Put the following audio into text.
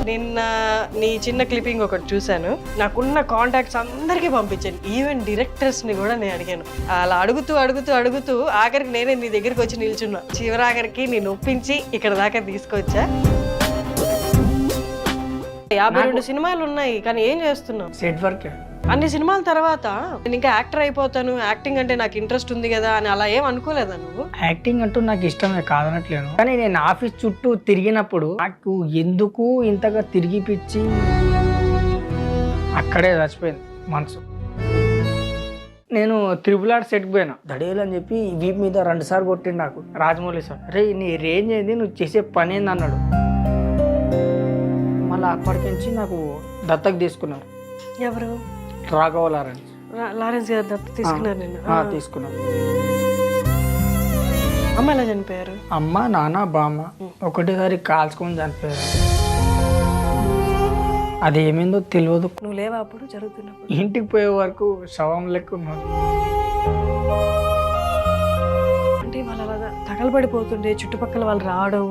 నిన్న నీ చిన్న క్లిప్పింగ్ ఒకటి చూశాను. నాకున్న కాంటాక్ట్స్ అందరికీ పంపించాను, ఈవెన్ డైరెక్టర్స్ని కూడా నేను అడిగాను. అలా అడుగుతూ ఆఖరికి నేనే నీ దగ్గరికి వచ్చి నిల్చున్నా. చివరాఖరికి నేను ఒప్పించి ఇక్కడ దాకా తీసుకొచ్చా. 52 సినిమాలు ఉన్నాయి, కానీ ఏం చేస్తున్నావు? Set work. అన్ని సినిమాల తర్వాత నేను ఇంకా యాక్టర్ అయిపోతాను, యాక్టింగ్ అంటే నాకు ఇంట్రెస్ట్ ఉంది కదా అని అలా ఏం అనుకోలేదా నువ్వు? యాక్టింగ్ అంటూ నాకు ఇష్టమే కాదనట్లేను, కానీ నేను ఆఫీస్ చుట్టూ తిరిగినప్పుడు నాకు ఎందుకు ఇంతగా తిరిగిపిచ్చి అక్కడే చచ్చిపోయింది మనసు. నేను త్రిపుల్ ఆర్ సెట్కి పోయినా, దడేలు అని చెప్పి వీప్ మీద 2 సార్లు కొట్టిండు నాకు రాజమౌళి సార్. రే నీ రేంజ్ ఏంది, నువ్వు చేసే పని ఏంది అన్నాడు. మళ్ళీ అప్పటికి నుంచి నాకు దత్తకు తీసుకున్నారు. ఎవరు? రాఘవ లారెన్స్. లారెన్స్ గారు దత్తత తీసుకున్నారు నేను. తీసుకున్నాను. అమ్మ ఎలా చనిపోయారు? అమ్మ నాన్న బామ్మ ఒకటేసారి కాల్చుకొని చనిపోయారు. అది ఏమైందో తెలియదు. నువ్వు లేవా అప్పుడు జరుగుతున్నప్పుడు? ఇంటికి పోయే వరకు శవం లెక్క ఉన్నారు. అంటే వాళ్ళు అలా తగలబడిపోతుండే, చుట్టుపక్కల వాళ్ళు రావడం.